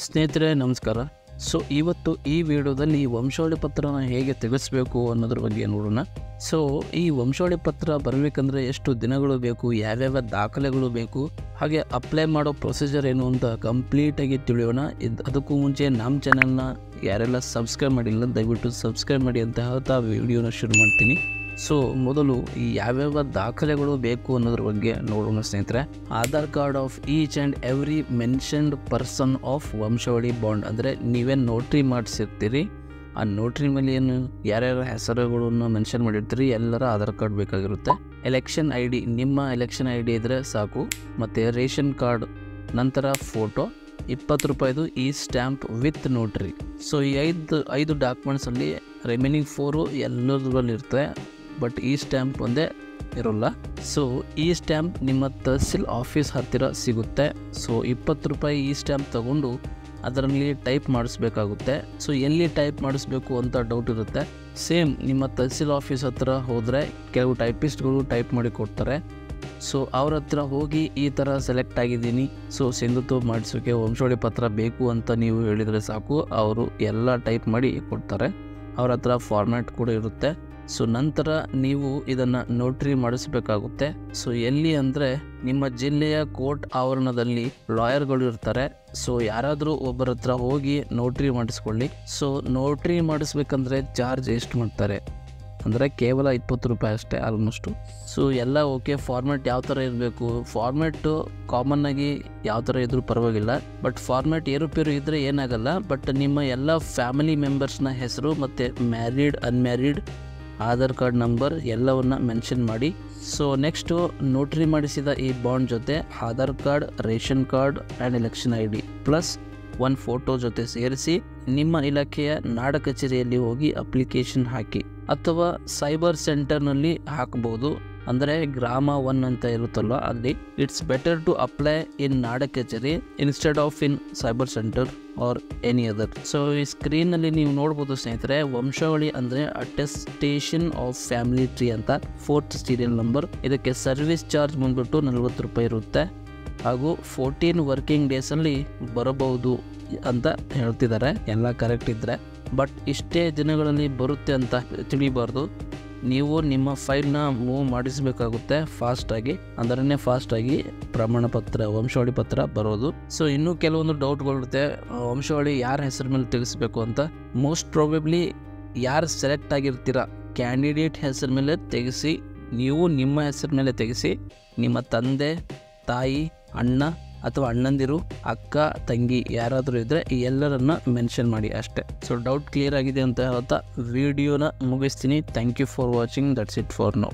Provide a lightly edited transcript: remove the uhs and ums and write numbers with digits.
ಸ್ನೇಹಿತರೆ ನಮಸ್ಕಾರ. ಇವತ್ತು ಈ ವಿಡಿಯೋದಲ್ಲಿ ವಂಶಾವಳಿ ಪತ್ರನ ಹೇಗೆ ತೆಗೆಸಬೇಕು ಅನ್ನೋದ್ರ ಬಗ್ಗೆ ನೋಡೋಣ. ಈ ವಂಶಾವಳಿ ಪತ್ರ ಬರಬೇಕಂದ್ರೆ ಎಷ್ಟು ದಿನಗಳು ಬೇಕು, ಯಾವ್ಯಾವ ದಾಖಲೆಗಳು ಬೇಕು, ಹಾಗೆ ಅಪ್ಲೈ ಮಾಡೋ ಪ್ರೊಸೀಜರ್ ಏನು ಅಂತ ಕಂಪ್ಲೀಟಾಗಿ ತಿಳಿಯೋಣ. ಅದಕ್ಕೂ ಮುಂಚೆ ನಮ್ಮ ಚಾನಲ್ನ ಯಾರೆಲ್ಲ ಸಬ್ಸ್ಕ್ರೈಬ್ ಮಾಡಿಲ್ಲ ದಯವಿಟ್ಟು ಸಬ್ಸ್ಕ್ರೈಬ್ ಮಾಡಿ ಅಂತ ಹೇಳ್ತಾ ವಿಡಿಯೋನ ಶುರು ಮಾಡ್ತೀನಿ. ಮೊದಲು ಯಾವ್ಯಾವ ದಾಖಲೆಗಳು ಬೇಕು ಅನ್ನೋದ್ರ ಬಗ್ಗೆ ನೋಡೋಣ ಸ್ನೇಹಿತರೆ. Aadhaar card of each and every mentioned person of ವಂಶಾವಳಿ ಬಾಂಡ್. ಅಂದರೆ ನೀವೇನು ನೋಟ್ರಿ ಮಾಡಿಸಿರ್ತೀರಿ, ಆ ನೋಟ್ರಿ ಮೇಲೆ ಏನು ಯಾರ್ಯಾರ ಹೆಸರುಗಳನ್ನು ಮೆನ್ಷನ್ ಮಾಡಿರ್ತೀರಿ ಎಲ್ಲರ ಆಧಾರ್ ಕಾರ್ಡ್ ಬೇಕಾಗಿರುತ್ತೆ. ಎಲೆಕ್ಷನ್ ಐ ಡಿ, ನಿಮ್ಮ ಎಲೆಕ್ಷನ್ ಐ ಡಿ ಇದ್ದರೆ ಸಾಕು. ಮತ್ತು ರೇಷನ್ ಕಾರ್ಡ್, ನಂತರ ಫೋಟೋ, 20 ರೂಪಾಯಿದು ಈ ಸ್ಟ್ಯಾಂಪ್ ವಿತ್ ನೋಟ್ರಿ. ಈ ಐದು ಡಾಕ್ಯುಮೆಂಟ್ಸಲ್ಲಿ ರಿಮೈನಿಂಗ್ 4 ಎಲ್ಲದರಲ್ಲಿ ಇರ್ತದೆ, ಬಟ್ ಈ ಸ್ಟ್ಯಾಂಪ್ ಒಂದೇ ಇರೋಲ್ಲ. ಈ ಸ್ಟ್ಯಾಂಪ್ ನಿಮ್ಮ ತಹಸೀಲ್ ಆಫೀಸ್ ಹತ್ತಿರ ಸಿಗುತ್ತೆ. 20 ರೂಪಾಯಿ ಈ ಸ್ಟ್ಯಾಂಪ್ ತಗೊಂಡು ಅದರಲ್ಲಿ ಟೈಪ್ ಮಾಡಿಸ್ಬೇಕಾಗುತ್ತೆ. ಎಲ್ಲಿ ಟೈಪ್ ಮಾಡಿಸ್ಬೇಕು ಅಂತ ಡೌಟ್ ಇರುತ್ತೆ. ಸೇಮ್ ನಿಮ್ಮ ತಹಸೀಲ್ ಆಫೀಸ್ ಹತ್ರ ಹೋದರೆ ಕೆಲವು ಟೈಪಿಸ್ಟ್ಗಳು ಟೈಪ್ ಮಾಡಿ ಕೊಡ್ತಾರೆ. ಅವ್ರ ಹತ್ರ ಹೋಗಿ ಈ ಥರ ಸೆಲೆಕ್ಟ್ ಆಗಿದ್ದೀನಿ, ಸಿಂಧುತ್ವ ಮಾಡಿಸೋಕ್ಕೆ ವಂಶಾವಳಿ ಪತ್ರ ಬೇಕು ಅಂತ ನೀವು ಹೇಳಿದರೆ ಸಾಕು, ಅವರು ಎಲ್ಲ ಟೈಪ್ ಮಾಡಿ ಕೊಡ್ತಾರೆ. ಅವ್ರ ಹತ್ರ ಫಾರ್ಮ್ಯಾಟ್ ಕೂಡ ಇರುತ್ತೆ. ನಂತರ ನೀವು ಇದನ್ನು ನೋಟ್ರಿ ಮಾಡಿಸ್ಬೇಕಾಗುತ್ತೆ. ಎಲ್ಲಿ ಅಂದರೆ ನಿಮ್ಮ ಜಿಲ್ಲೆಯ ಕೋರ್ಟ್ ಆವರಣದಲ್ಲಿ ಲಾಯರ್ಗಳು ಇರ್ತಾರೆ. ಯಾರಾದರೂ ಒಬ್ಬರ ಹತ್ರ ಹೋಗಿ ನೋಟ್ರಿ ಮಾಡಿಸ್ಕೊಳ್ಳಿ. ನೋಟ್ರಿ ಮಾಡಿಸ್ಬೇಕಂದ್ರೆ ಚಾರ್ಜ್ ಎಷ್ಟು ಮಾಡ್ತಾರೆ ಅಂದರೆ ಕೇವಲ 20 ರೂಪಾಯಿ ಅಷ್ಟೇ ಆಲ್ಮೋಸ್ಟು. ಎಲ್ಲ ಓಕೆ. ಫಾರ್ಮ್ಯಾಟ್ ಯಾವ ಥರ ಇರಬೇಕು, ಫಾರ್ಮ್ಯಾಟು ಕಾಮನ್ನಾಗಿ ಯಾವ ಥರ ಇದ್ರೂ ಪರವಾಗಿಲ್ಲ, ಬಟ್ ಫಾರ್ಮ್ಯಾಟ್ ಏರುಪೇರು ಇದ್ದರೆ ಏನಾಗಲ್ಲ. ಬಟ್ ನಿಮ್ಮ ಎಲ್ಲ ಫ್ಯಾಮಿಲಿ ಮೆಂಬರ್ಸ್ನ ಹೆಸರು ಮತ್ತು married unmarried Aadhaar card number ಎಲ್ಲವನ್ನ ಮೆನ್ಷನ್ ಮಾಡಿ. ನೆಕ್ಸ್ಟು ನೋಟ್ರಿ ಮಾಡಿಸಿದ ಈ ಬಾಂಡ್ ಜೊತೆ Aadhaar card, ration card and election I D plus 1 photo ಜೊತೆ ಸೇರಿಸಿ ನಿಮ್ಮ ಇಲಾಖೆಯ ನಾಡ ಕಚೇರಿಯಲ್ಲಿ ಹೋಗಿ ಅಪ್ಲಿಕೇಶನ್ ಹಾಕಿ, ಅಥವಾ ಸೈಬರ್ ಸೆಂಟರ್ನಲ್ಲಿ ಹಾಕಬಹುದು. ಅಂದರೆ ಗ್ರಾಮ 1 ಅಂತ ಇರುತ್ತಲ್ಲ ಅಲ್ಲಿ. ಇಟ್ಸ್ ಬೆಟರ್ ಟು ಅಪ್ಲೈ ಇನ್ ನಾಡ ಕಚೇರಿ instead of in cyber centre R any other. ಈ ಸ್ಕ್ರೀನಲ್ಲಿ ನೀವು ನೋಡ್ಬೋದು ಸ್ನೇಹಿತರೆ, ವಂಶಾವಳಿ ಅಂದರೆ ಅಟೆಸ್ಟೇಷನ್ ಆಫ್ ಫ್ಯಾಮಿಲಿ ಟ್ರೀ ಅಂತ 4th ಸೀರಿಯಲ್ ನಂಬರ್. ಇದಕ್ಕೆ ಸರ್ವಿಸ್ ಚಾರ್ಜ್ ಬಂದ್ಬಿಟ್ಟು 40 ರೂಪಾಯಿ ಇರುತ್ತೆ, ಹಾಗೂ 14 ವರ್ಕಿಂಗ್ ಡೇಸಲ್ಲಿ ಬರಬಹುದು ಅಂತ ಹೇಳ್ತಿದ್ದಾರೆ, ಎಲ್ಲ ಕರೆಕ್ಟ್ ಇದ್ದರೆ. ಬಟ್ ಇಷ್ಟೇ ದಿನಗಳಲ್ಲಿ ಬರುತ್ತೆ ಅಂತ ತಿಳಿಬಾರ್ದು. ನೀವು ನಿಮ್ಮ ಫೈಲ್ನ ಮೂವ್ ಮಾಡಿಸಬೇಕಾಗುತ್ತೆ ಫಾಸ್ಟಾಗಿ, ಅಂದ್ರೆ ಫಾಸ್ಟಾಗಿ ಪ್ರಮಾಣ ಪತ್ರ ವಂಶಾವಳಿ ಪತ್ರ ಬರೋದು. ಇನ್ನೂ ಕೆಲವೊಂದು ಡೌಟ್ಗಳಿರುತ್ತೆ, ವಂಶಾವಳಿ ಯಾರ ಹೆಸರು ಮೇಲೆ ತಿಳಿಸ್ಬೇಕು ಅಂತ. ಮೋಸ್ಟ್ ಪ್ರಾಬಬ್ಲಿ ಯಾರು ಸೆಲೆಕ್ಟ್ ಆಗಿರ್ತೀರ ಕ್ಯಾಂಡಿಡೇಟ್ ಹೆಸರು ಮೇಲೆ ತೆಗೆಸಿ, ನೀವು ನಿಮ್ಮ ಹೆಸರು ಮೇಲೆ ತೆಗೆಸಿ. ನಿಮ್ಮ ತಂದೆ, ತಾಯಿ, ಅಣ್ಣ ಅಥವಾ ಅಣ್ಣಂದಿರು, ಅಕ್ಕ, ತಂಗಿ ಯಾರಾದರೂ ಇದ್ದರೆ ಈ ಎಲ್ಲರನ್ನ ಮೆನ್ಷನ್ ಮಾಡಿ ಅಷ್ಟೇ. ಡೌಟ್ ಕ್ಲಿಯರ್ ಆಗಿದೆ ಅಂತ ಹೇಳ್ತಾ ವಿಡಿಯೋನ ಮುಗಿಸ್ತೀನಿ. Thank you for watching. That's it for now.